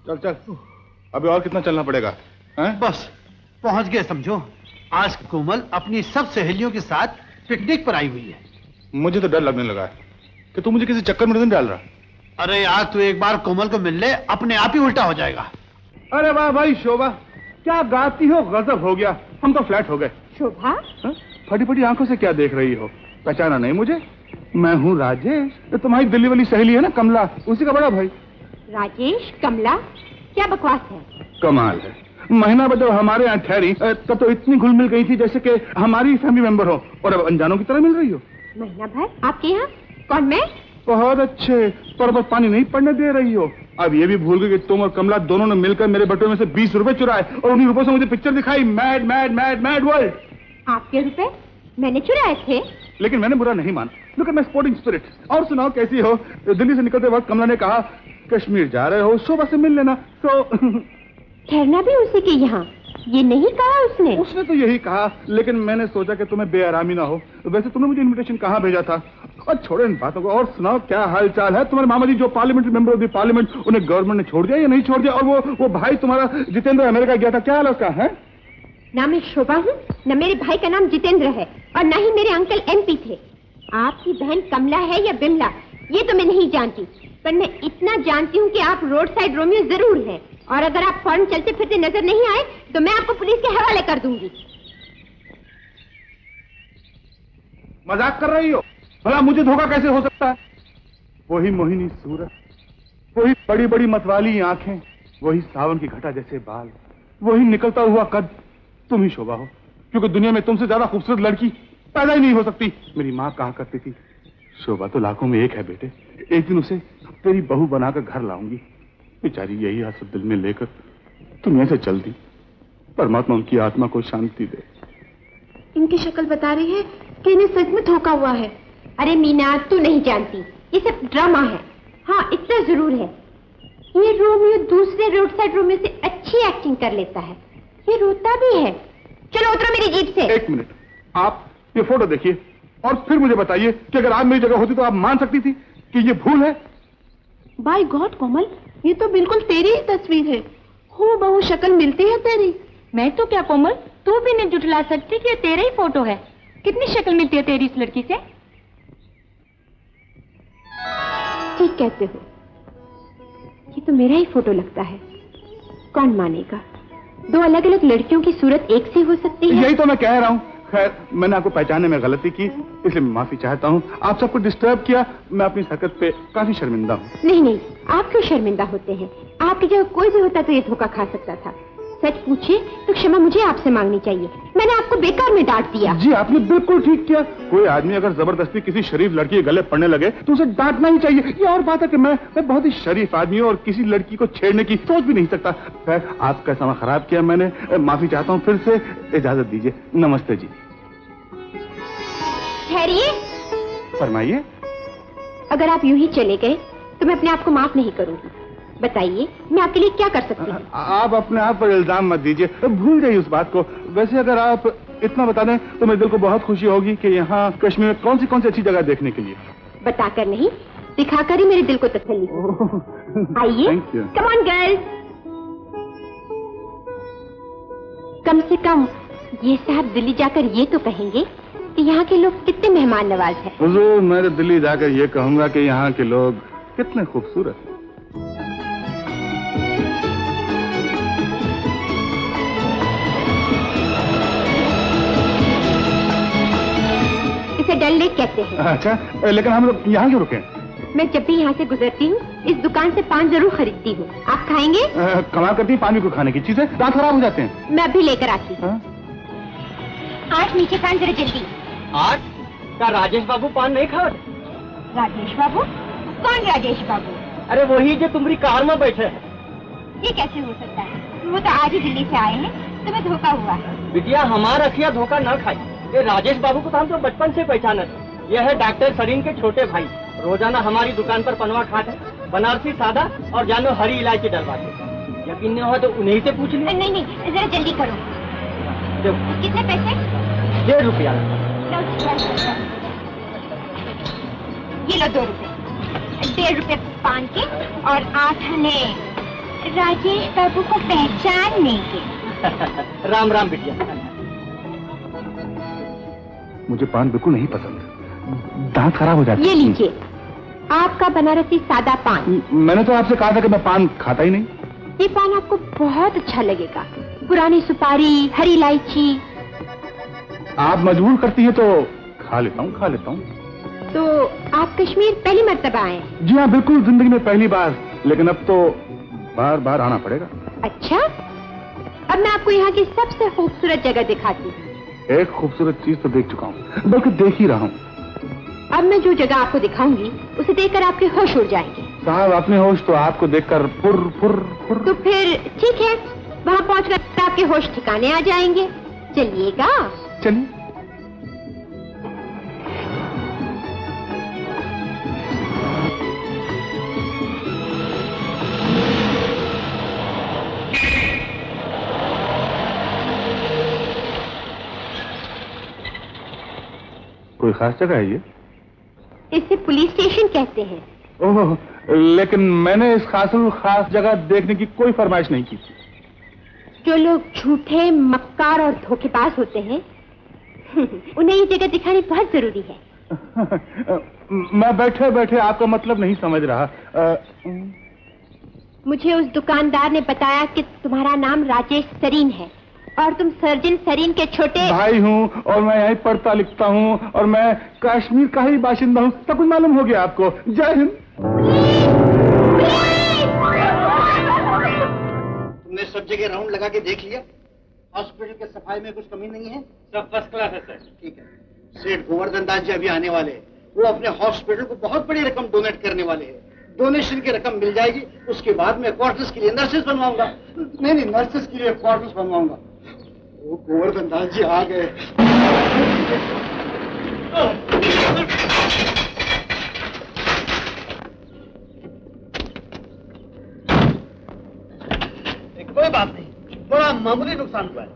चल चल, अभी और कितना चलना पड़ेगा? हैं? बस पहुंच गए समझो। आज कोमल अपनी सब सहेलियों के साथ पिकनिक पर आई हुई है। मुझे तो डर लगने लगा है कि तू मुझे किसी चक्कर में नहीं डाल रहा। अरे यार, तू एक बार कोमल को मिल ले, अपने आप ही उल्टा हो जाएगा। अरे वाह भाई शोभा, क्या गाती हो, गजब हो गया, हम तो फ्लैट हो गए। शोभा? फटी फटी आंखों से क्या देख रही हो? पहचाना नहीं मुझे? मैं हूँ राजेश, तो तुम्हारी दिल्ली वाली सहेली है ना कमला, उसी का बड़ा भाई। राजेश? कमला? क्या बकवास है? कमाल है, महीना भर जब हमारे यहाँ ठहरी तब तो इतनी घुल मिल गई थी जैसे कि हमारी फैमिली मेंबर हो, और अब अनजानों की तरह मिल रही हो। महीना भर आपके यहाँ? कौन, मैं? बहुत अच्छे, पर बस पानी नहीं पड़ने दे रही हो। अब ये भी भूल गई कि तुम और कमला दोनों ने मिलकर मेरे बटुए में से 20 रुपए चुराए और उन्हीं रुपयों से मुझे पिक्चर दिखाई, mad mad mad mad world. आपके रुपए मैंने चुराए थे? लेकिन मैंने बुरा नहीं माना, look at my sporting spirit. और सुनाओ कैसी हो? दिल्ली से निकलते वक्त कमला ने कहा कश्मीर जा रहे हो, शोभा से मिल लेना। तो ठहरना भी उसी के यहाँ? ये नहीं कहा उसने? उसने तो यही कहा, लेकिन मैंने सोचा कि तुम्हें बेआरामी ना हो। वैसे तुमने मुझे इनविटेशन कहाँ भेजा था? और छोड़ो इन बातों को, और सुनाओ क्या हाल चाल है? तुम्हारे मामा जी जो parliamentary member of the parliament, उन्हें गवर्नमेंट ने छोड़ दिया या नहीं छोड़ दिया? और वो भाई तुम्हारा जितेंद्र अमेरिका गया था, क्या हाल है उसका? है ना मैं शोभा हूँ, न मेरे भाई का नाम जितेंद्र है, और न ही मेरे अंकल MP थे। आपकी बहन कमला है या बिमला, ये तो मैं नहीं जानती, पर मैं इतना जानती हूँ कि आप रोड साइड रोमियो जरूर हैं, और अगर आप फौरन चलते फिरते नजर नहीं आए तो मैं आपको पुलिस के हवाले कर दूंगी। मजाक कर रही हो? भला मुझे धोखा कैसे हो सकता है? वही मोहिनी सूरत, वही बड़ी बड़ी मतवाली आंखें, वही सावन की घटा जैसे बाल, वही निकलता हुआ कद, तुम ही शोभा हो, क्योंकि दुनिया में तुमसे ज्यादा खूबसूरत लड़की पैदा ही नहीं हो सकती। मेरी माँ कहा करती थी, शोभा तो लाखों में एक है बेटे, एक दिन उसे तेरी बहू बनाकर घर लाऊंगी। बेचारी यही आस दिल में लेकर दुनिया से चल दी। परमात्मा उनकी आत्मा को शांति दे। इनकी शक्ल बता रही है कि इन्हें सच में धोखा हुआ है। अरे मीना, तू नहीं जानती, ये सब ड्रामा है। हाँ, इतना जरूर है, ये रोमियो दूसरे रोड साइड रोमियो से अच्छी एक्टिंग कर लेता है। ये रोता भी है। चलो उतरो मेरी जीप से। एक मिनट, आप ये फोटो देखिए और फिर मुझे बताइए कि अगर आप मेरी जगह होती तो आप मान सकती थी कि ये भूल है? बाय गॉड कोमल, ये तो बिल्कुल तेरी ही तस्वीर है, हूबहू शक्ल मिलती है तेरी। मैं तो क्या कोमल, तू भी नहीं जुटला सकती कि ये तेरा ही फोटो है। कितनी शक्ल मिलती है तेरी इस लड़की से? ठीक कहते हो, ये तो मेरा ही फोटो लगता है। कौन मानेगा, दो अलग अलग लड़कियों की सूरत एक सी हो सकती है? यही तो मैं कह रहा हूँ। खैर, मैंने आपको पहचानने में गलती की, इसलिए मैं माफी चाहता हूँ। आप सबको डिस्टर्ब किया, मैं अपनी हरकत पे काफी शर्मिंदा हूँ। नहीं नहीं, आप क्यों शर्मिंदा होते हैं? आपकी जगह कोई भी होता तो ये धोखा खा सकता था। सच पूछिए तो क्षमा मुझे आपसे मांगनी चाहिए, मैंने आपको बेकार में डांट दिया। जी आपने बिल्कुल ठीक किया। कोई आदमी अगर जबरदस्ती किसी शरीफ लड़की के गले पड़ने लगे तो उसे डांटना ही चाहिए। ये और बात है कि मैं बहुत ही शरीफ आदमी हूँ और किसी लड़की को छेड़ने की सोच भी नहीं सकता। खैर, आपका समय खराब किया मैंने, माफी चाहता हूँ। फिर से इजाजत दीजिए। नमस्ते जी। ठहरिए। फरमाइए। अगर आप यूं ही चले गए तो मैं अपने आप को माफ नहीं करूंगी। बताइए, मैं आपके लिए क्या कर सकती हूँ? आप अपने आप पर इल्जाम मत दीजिए, भूल जाइए उस बात को। वैसे अगर आप इतना बता दें तो मेरे दिल को बहुत खुशी होगी कि यहाँ कश्मीर में कौन सी अच्छी जगह देखने के लिए। बताकर नहीं, दिखाकर ही मेरे दिल को तसल्ली होगी। आइए, कम ऑन गर्ल्स। कम से कम ये साहब दिल्ली जाकर ये तो कहेंगे कि यहाँ के लोग कितने मेहमान नवाज हैं। हुजूर, मैं दिल्ली जाकर ये कहूँगा कि यहाँ के लोग कितने खूबसूरत हैं। इसे डल लेक कहते हैं। अच्छा, लेकिन हम लोग यहाँ क्यों रुके? मैं जब भी यहाँ से गुजरती हूँ इस दुकान से पान जरूर खरीदती हूँ। आप खाएंगे? कमाल करती है, पानी को खाने की चीज है, दांत खराब हो जाते हैं। मैं अभी लेकर आती हूँ। आज नीचे पान जरा जल्दी। आज क्या राजेश बाबू पान नहीं खा? राजेश बाबू? कौन राजेश बाबू? अरे वही जो तुम्हारी कार में बैठे हैं। ये कैसे हो सकता है? वो तो आज ही दिल्ली से आए हैं, तुम्हें धोखा हुआ है। बिटिया, हमारा अखिया धोखा न खाई। ये राजेश बाबू को तो हम तो बचपन से पहचाने थे। यह है डॉक्टर सरीन के छोटे भाई, रोजाना हमारी दुकान पर पनवा खाते, बनारसी सादा और जानो हरी इलायची डलवाते। यकीन नहीं हुआ तो उन्हीं से पूछ लिया। नहीं नहीं, जरा जल्दी करो। कितने पैसे? 1.5 रुपया। ये लो 2 रुपए। 1.5 रुपए पान के और 8 आने राजेश बाबू को पहचान लेंगे। राम राम बिटिया। मुझे पान बिल्कुल नहीं पसंद, दांत खराब हो जाते। ये लीजिए आपका बनारसी सादा पान। मैंने तो आपसे कहा था कि मैं पान खाता ही नहीं। ये पान आपको बहुत अच्छा लगेगा। पुरानी सुपारी, हरी इलायची। आप मजबूर करती है तो खा लेता हूँ। तो आप कश्मीर पहली मर्तबा आए? जी हाँ, बिल्कुल, जिंदगी में पहली बार, लेकिन अब तो बार बार आना पड़ेगा। अच्छा, अब मैं आपको यहाँ की सबसे खूबसूरत जगह दिखाती हूँ। एक खूबसूरत चीज तो देख चुका हूँ, बल्कि देख ही रहा हूँ। अब मैं जो जगह आपको दिखाऊंगी उसे देखकर आपके होश उड़ जाएंगे। साहब, अपने होश तो आपको देखकर फुर फुर फुर। तो फिर ठीक है, वहाँ पहुँचकर आपके होश ठिकाने आ जाएंगे। चलिएगा। चलिए। कोई खास जगह है ये? इसे पुलिस स्टेशन कहते हैं। ओह, लेकिन मैंने इस खास जगह देखने की कोई फरमाइश नहीं की। जो लोग झूठे, मक्कार और धोखेबाज होते हैं उन्हें ये जगह दिखानी बहुत जरूरी है। मैं बैठे बैठे आपका मतलब नहीं समझ रहा। मुझे उस दुकानदार ने बताया कि तुम्हारा नाम राजेश सरीन है और तुम सर्जन सरीन के छोटे भाई हूँ, और मैं यहीं पढ़ता लिखता हूँ, और मैं कश्मीर का ही बाशिंदा हूँ। सब कुछ मालूम हो गया आपको। जय हिंद। तुमने सब जगह राउंड लगा के देख लिया? हॉस्पिटल के सफाई में कुछ कमी नहीं है? सब फर्स्ट क्लास है सर। ठीक है। सेठ गोवर्धन दास जी अभी आने वाले हैं। वो अपने हॉस्पिटल को बहुत बड़ी रकम डोनेट करने वाले हैं। डोनेशन की रकम मिल जाएगी, उसके बाद मैं क्वार्टर्स के लिए नर्सेस बनवाऊंगा। नहीं, नर्सेस के लिए क्वार्टर्स बनवाऊंगा। वो गोवर्धन दास जी आ गए। कोई बात नहीं, बड़ा मामूली नुकसान हुआ है।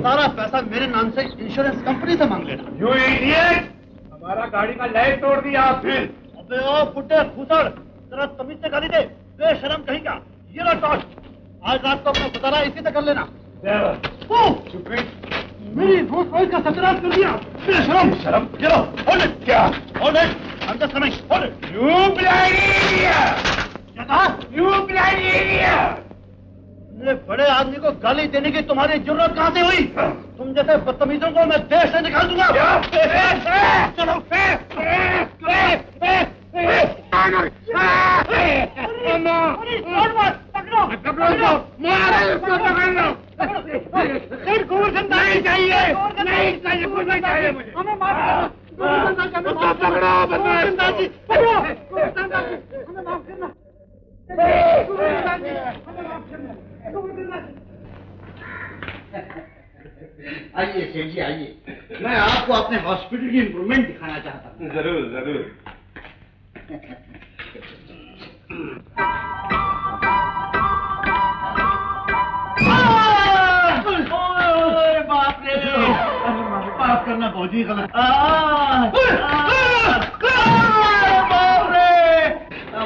सारा पैसा मेरे नाम से इंश्योरेंस कंपनी से मांग लेना। You idiot! हमारा गाड़ी का लाइट तोड़ दिया फिर। अबे ओ फुटे फूसड़, जरा तमीज से गाली दे, बेशरम कहेगा। ये लो टॉर्च, आज रात को अपना गुजारा इसी से कर लेना। मेरी रोज रोज का सत्यानाश कर दिया। बेशरम शर्म। ये लो, होल्ड इट। क्या? Hold it. I'm just coming. Hold it. You bloody idiot! क्या कहा? You bloody idiot! बड़े आदमी को गाली देने की तुम्हारी जरूरत कहाँ से हुई? तुम जैसे बदतमीजों को मैं देश से निकाल दूंगा। चलो गोवर्धन नहीं चाहिए, नहीं चाहिए, कुछ नहीं चाहिए मुझे। हमें माफ करना। आइए सेठ जी, आइए। मैं आपको अपने हॉस्पिटल की इम्प्रूवमेंट दिखाना चाहता हूँ। जरूर जरूर। बाप रे, माफ करना बहुत ही गलत।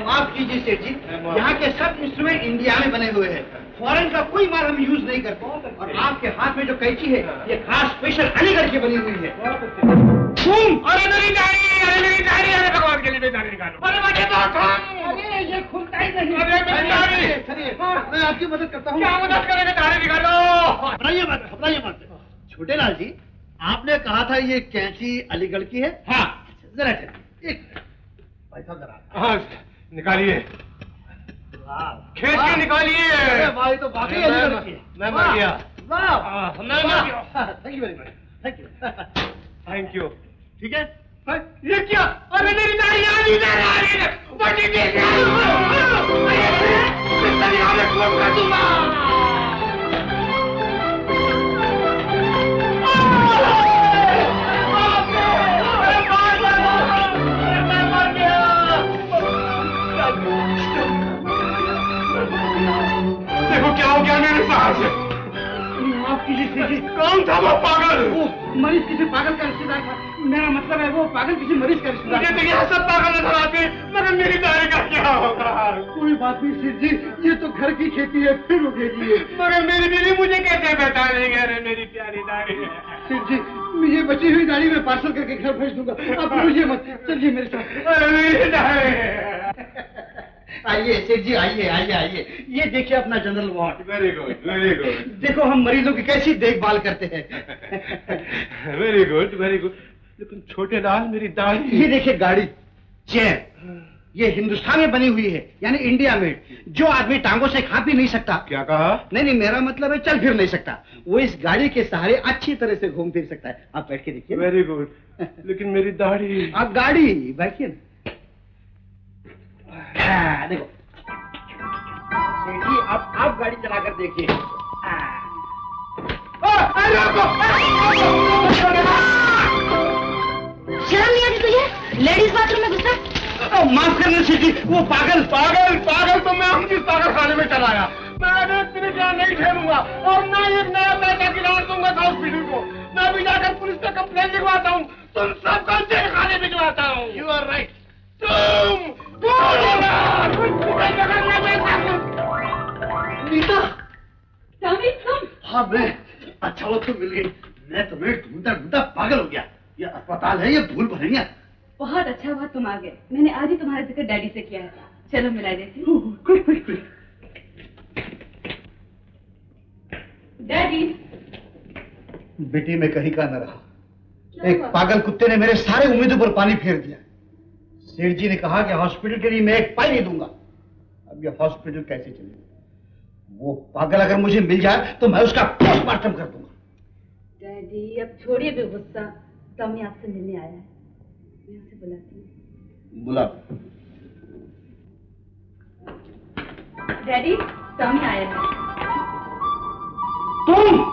माफ कीजिए सेठ जी, यहाँ के सब इंस्ट्रूमेंट इंडिया में बने हुए हैं। फॉरेन का कोई माल हम यूज नहीं करते। और आपके हाथ में जो कैंची है, ये खास स्पेशल अलीगढ़ की बनी हुई है। अरे मेरी गाड़ी, अरे भगवान के लिए मेरी गाड़ी निकालो। अरे ये खुलता ही नहीं। अरे मेरी गाड़ी। चलिए, मैं आपकी मदद करता हूँ। क्या मदद करेंगे? गाड़ी निकालो। घबराइए मत। छोटे लाल जी, आपने कहा था ये कैंची अलीगढ़ की है? हाँ। जरा एक पैसा जरा। हाँ, निकालिए, खींच के निकालिए। भाई तो बाकी अलीगढ़ की है। मैं मर गया। मैं मर गया। Thank you very much. Thank you. Thank you. ठीक है। ये क्या? अरे मेरी गाड़ी आ रही है। देखो क्या हो गया मेरे साथ। माफ कीजिए। कौन था वो पागल? मरीज किसी पागल का रिश्तेदार था। मेरा मतलब है वो पागल किसी मरीज का रिश्तेदार। मुझे तो यहाँ सब पागल नजर आते हैं, मगर मेरी दाढ़ी का क्या होगा? कोई बात नहीं सिर जी, ये तो घर की खेती है, फिर उगेगी। मगर मेरी बीवी मुझे कैसे पहचानेंगे? अरे मेरी प्यारी दाढ़ी। सिर जी, ये बची हुई दाढ़ी में पार्सल करके घर भेज दूंगा, आप रोइए मत, चलिए मेरे साथ। अरे मेरी दाढ़ी। आइए सेठ जी, आइए आइए आइए, ये देखिए अपना general ward. Very good, very good. देखो हम मरीजों की कैसी देखभाल करते हैं। Very good, very good. लेकिन छोटे लाल, मेरी दाढ़ी। ये देखिए गाड़ी, चेयर, ये हिंदुस्तान में बनी हुई है, यानी इंडिया में। जो आदमी टांगों से खा पी नहीं सकता। क्या कहा? नहीं, मेरा मतलब है चल फिर नहीं सकता, वो इस गाड़ी के सहारे अच्छी तरह से घूम फिर सकता है। आप बैठ के देखिए। Very good. लेकिन मेरी दाढ़ी। आप गाड़ी बैठिए ना। देखो सेठ जी, अब आप गाड़ी चलाकर देखिए। शर्म नहीं आती तुझे? लेडीज बाथरूम में घुसा? माफ करना सेठ जी, वो पागल। पागल तो मैं हूँ जिस पागल खाने में चलाया। मैं तेरे यहाँ नहीं ठहरूंगा और ना एक नया पैसा गिरा दूंगा हॉस्पिटल को। मैं भी जाकर पुलिस पे कंप्लेंट लिखवाता हूँ, तुम सबका जेल खाने भिजवाता हूँ। You are right. नीता, तुम? हाँ मैं। अच्छा वो तुम मिल गई, मैं तुम्हें ढूंढता ढूंढता पागल हो गया। ये अस्पताल है, ये भूल भुलैया। बहुत अच्छा हुआ तुम आ गए, मैंने आज ही तुम्हारा जिक्र डैडी से किया है। चलो मिला देती। Quick quick quick. डैडी। बेटी में कहीं का न रहा। एक पागल कुत्ते ने मेरे सारे उम्मीदों पर पानी फेर दिया। सेठ जी ने कहा कि हॉस्पिटल के लिए मैं एक पाई नहीं दूंगा। अब ये हॉस्पिटल कैसे चलेगा? वो पागल अगर मुझे मिल जाए तो मैं उसका पोस्टमार्टम कर दूंगा। डैडी अब छोड़िए भी गुस्सा, टॉमी आपसे मिलने आया है, मैं उसे बुलाती हूँ। बुला। डैडी, टॉमी आया है। तुम